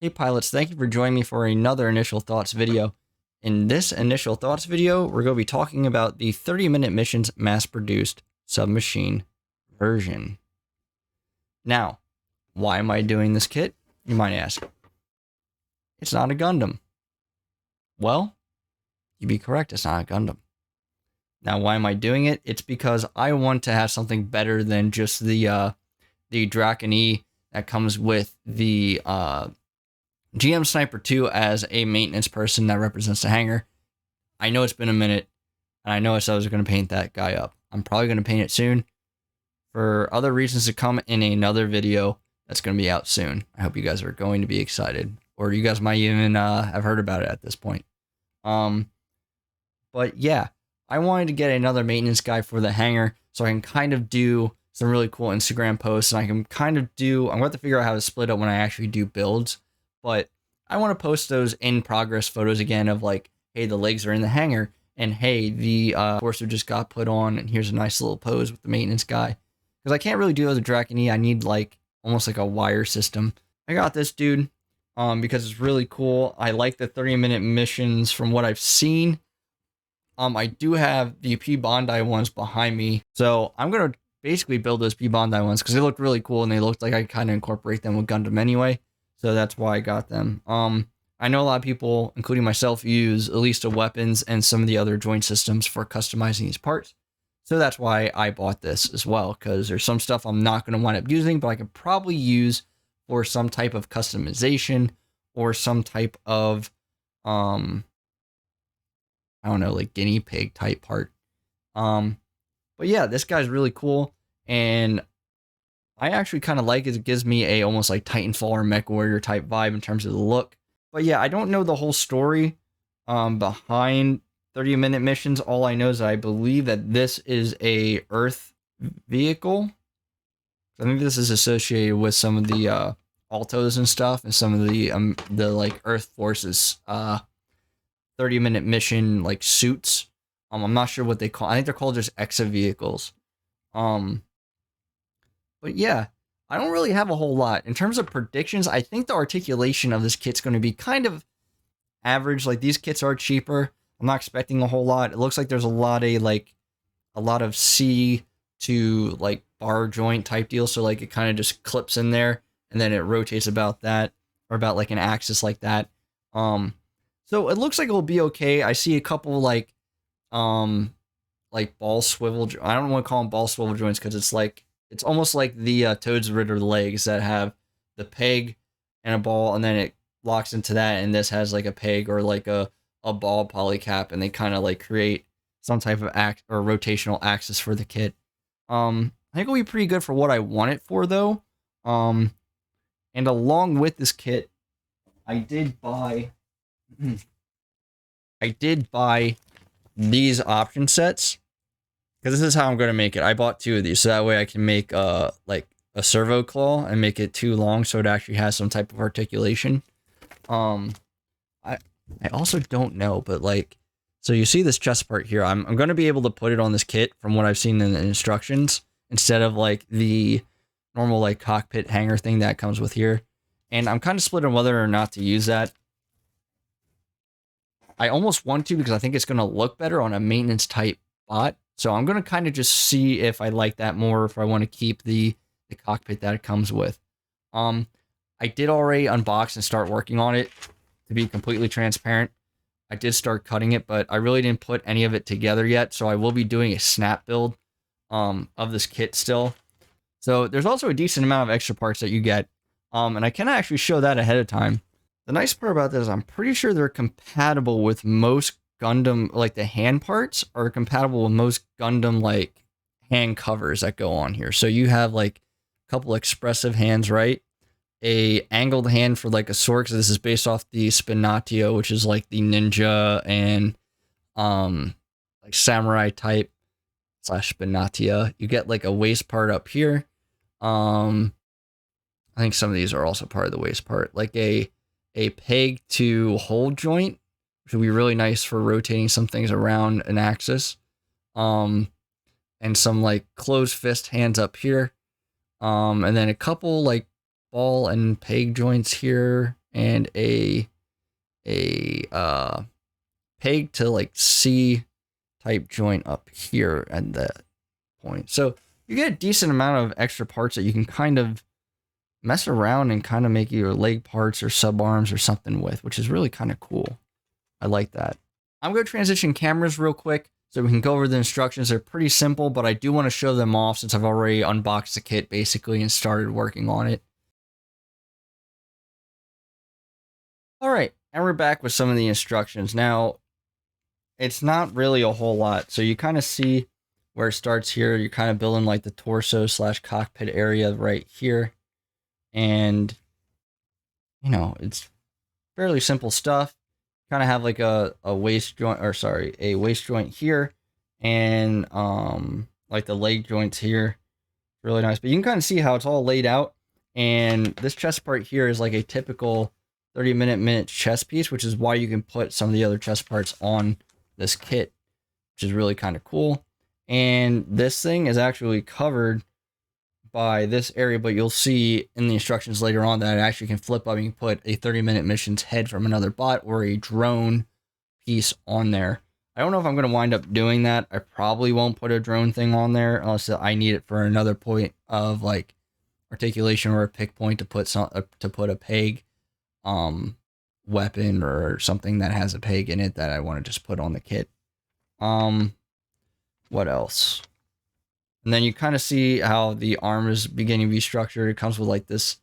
Hey pilots, thank you for joining me for another Initial Thoughts video. In this Initial Thoughts video, we're going to be talking about the 30-minute missions mass-produced submachine version. Now, why am I doing this kit? You might ask. It's not a Gundam. Well, you'd be correct, it's not a Gundam. Now, why am I doing it? It's because I want to have something better than just the Draken E that comes with the GM Sniper 2 as a maintenance person that represents the hangar. I know it's been a minute, and I know I said I was going to paint that guy up. I'm probably going to paint it soon for other reasons to come in another video that's going to be out soon. I hope you guys are going to be excited, or you guys might even have heard about it at this point. But yeah, I wanted to get another maintenance guy for the hangar so I can kind of do some really cool Instagram posts, and I can kind of do, I'm going to have to figure out how to split up when I actually do builds. But I want to post those in progress photos again of like, hey, the legs are in the hangar, and hey, the Corsair just got put on, and here's a nice little pose with the maintenance guy. Because I can't really do it with the Draken E. I need like almost like a wire system. I got this dude because it's really cool. I like the 30-minute missions from what I've seen. I do have the P Bondi ones behind me, so I'm gonna basically build those P Bondi ones because they look really cool and they looked like I kind of incorporate them with Gundam anyway. So that's why I got them. I know a lot of people, including myself, use Alista weapons and some of the other joint systems for customizing these parts. So that's why I bought this as well, because there's some stuff I'm not going to wind up using, but I could probably use for some type of customization or some type of, I don't know, like guinea pig type part. But yeah, this guy's really cool, and I actually kind of like it. It gives me a almost like Titanfall or MechWarrior type vibe in terms of the look. But yeah, I don't know the whole story behind 30-minute missions. All I know is that I believe that this is a Earth vehicle. I think this is associated with some of the Altos and stuff, and some of the like Earth Forces 30-minute mission like suits. I'm not sure what they call. I think they're called just EXA vehicles. But yeah, I don't really have a whole lot. In terms of predictions, I think the articulation of this kit's going to be kind of average. Like, these kits are cheaper. I'm not expecting a whole lot. It looks like there's a lot of C to like bar joint type deal. So like it kind of just clips in there and then it rotates about that, or about like an axis like that. So it looks like it'll be okay. I see a couple like ball swivel. I don't want to call them ball swivel joints because it's almost like the Toad's Ritter legs that have the peg and a ball, and then it locks into that, and this has like a peg or like a ball polycap, and they kind of like create some type of rotational axis for the kit. I think it'll be pretty good for what I want it for, though. And along with this kit, I did buy these option sets. Because this is how I'm going to make it. I bought 2 of these, so that way I can make like a servo claw and make it too long so it actually has some type of articulation. I also don't know, but like, so you see this chest part here. I'm going to be able to put it on this kit from what I've seen in the instructions, instead of like the normal like cockpit hanger thing that comes with here. And I'm kind of split on whether or not to use that. I almost want to, because I think it's going to look better on a maintenance type bot. So I'm going to kind of just see if I like that more, if I want to keep the cockpit that it comes with. I did already unbox and start working on it, to be completely transparent. I did start cutting it, but I really didn't put any of it together yet. So I will be doing a snap build of this kit still. So there's also a decent amount of extra parts that you get. And I can actually show that ahead of time. The nice part about this is I'm pretty sure they're compatible with most Gundam, like the hand parts are compatible with most Gundam like hand covers that go on here. So you have like a couple expressive hands, right? A angled hand for like a sword, because this is based off the Spinatio, which is like the ninja and like samurai type / Spinatia. You get like a waist part up here. I think some of these are also part of the waist part, like a peg to hold joint, which would be really nice for rotating some things around an axis. And some like closed fist hands up here. And then a couple like ball and peg joints here and a peg to like C type joint up here at that point. So you get a decent amount of extra parts that you can kind of mess around and kind of make your leg parts or sub arms or something with, which is really kind of cool. I like that. I'm going to transition cameras real quick so we can go over the instructions. They're pretty simple, but I do want to show them off since I've already unboxed the kit basically and started working on it. All right, and we're back with some of the instructions. Now, it's not really a whole lot. So you kind of see where it starts here. You're kind of building like the torso / cockpit area right here. And, you know, it's fairly simple stuff. Kind of have like a waist joint, or sorry, a waist joint here. And like the leg joints here. Really nice. But you can kind of see how it's all laid out. And this chest part here is like a typical 30-minute chest piece, which is why you can put some of the other chest parts on this kit, which is really kind of cool. And this thing is actually covered by this area, but you'll see in the instructions later on that it actually can flip up. You can put a 30-minute missions head from another bot or a drone piece on there. I don't know if I'm going to wind up doing that. I probably won't put a drone thing on there unless I need it for another point of like articulation or a pick point to put a peg weapon or something that has a peg in it that I want to just put on the kit. What else? And then you kind of see how the arm is beginning to be structured. It comes with like this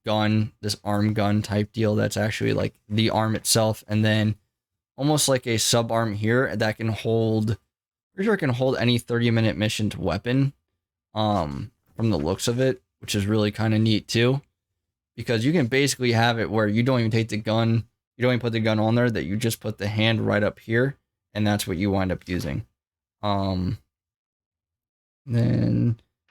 gun, this arm gun type deal that's actually like the arm itself, and then almost like a sub arm here that can hold, pretty sure it can hold any 30-minute missioned weapon from the looks of it, which is really kind of neat too. Because you can basically have it where you don't even take the gun, you don't even put the gun on there, that you just put the hand right up here, and that's what you wind up using. Then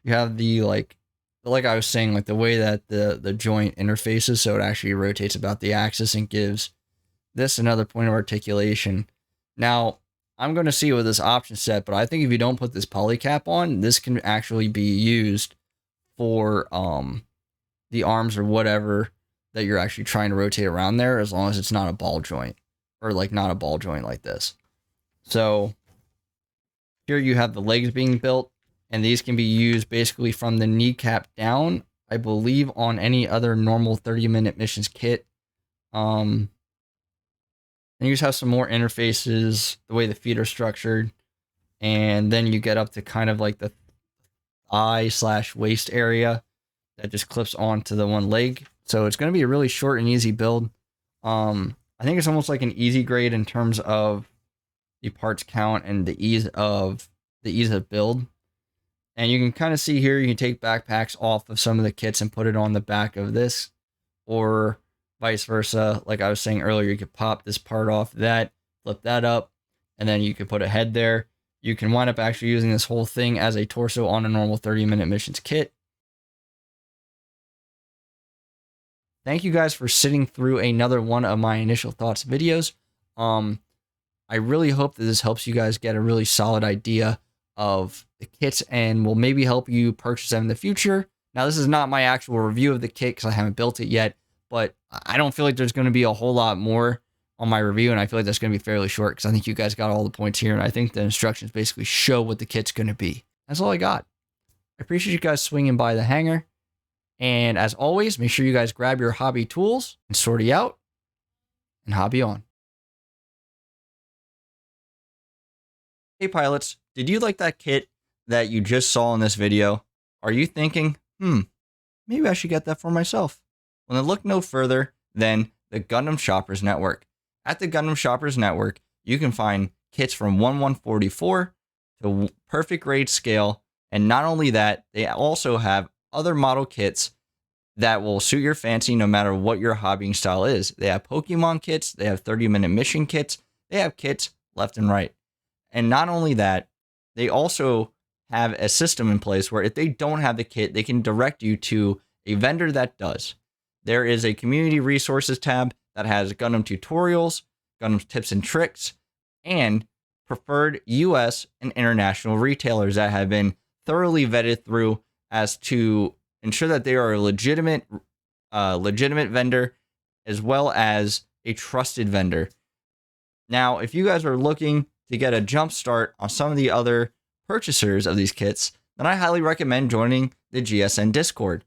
you have the like I was saying, like the way that the joint interfaces, so it actually rotates about the axis and gives this another point of articulation. Now, I'm going to see with this option set, but I think if you don't put this poly cap on, this can actually be used for the arms or whatever that you're actually trying to rotate around there, as long as it's not a ball joint, or like not a ball joint like this. So here you have the legs being built, and these can be used basically from the kneecap down, I believe, on any other normal 30-minute missions kit. And you just have some more interfaces, the way the feet are structured, and then you get up to kind of like the thigh / waist area that just clips onto the one leg. So it's going to be a really short and easy build. I think it's almost like an easy grade in terms of the parts count and the ease of build. And you can kind of see here, you can take backpacks off of some of the kits and put it on the back of this, or vice versa. Like I was saying earlier, you could pop this part off that, flip that up, and then you could put a head there. You can wind up actually using this whole thing as a torso on a normal 30-minute missions kit. Thank you guys for sitting through another one of my initial thoughts videos. I really hope that this helps you guys get a really solid idea of the kits and will maybe help you purchase them in the future. Now, this is not my actual review of the kit because I haven't built it yet, but I don't feel like there's going to be a whole lot more on my review, and I feel like that's going to be fairly short because I think you guys got all the points here, and I think the instructions basically show what the kit's going to be. That's all I got. I appreciate you guys swinging by the hangar, and as always, make sure you guys grab your hobby tools and sortie out and hobby on. Hey pilots, did you like that kit that you just saw in this video? Are you thinking, maybe I should get that for myself? Well, then look no further than the Gundam Shoppers Network. At the Gundam Shoppers Network, you can find kits from 1/144 to perfect grade scale, and not only that, they also have other model kits that will suit your fancy no matter what your hobbying style is. They have Pokemon kits, they have 30-minute mission kits, they have kits left and right. And not only that, they also have a system in place where if they don't have the kit, they can direct you to a vendor that does. There is a community resources tab that has Gundam tutorials, Gundam tips and tricks, and preferred US and international retailers that have been thoroughly vetted through as to ensure that they are a legitimate a legitimate vendor as well as a trusted vendor. Now, if you guys are looking to get a jump start on some of the other purchasers of these kits, then I highly recommend joining the GSN Discord.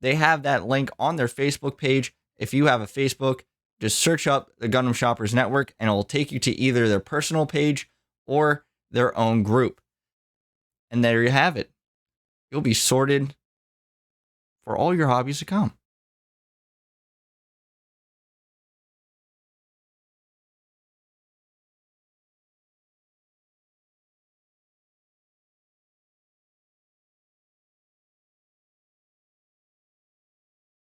They have that link on their Facebook page. If you have a Facebook, just search up the Gundam Shoppers Network and it will take you to either their personal page or their own group. And there you have it. You'll be sorted for all your hobbies to come.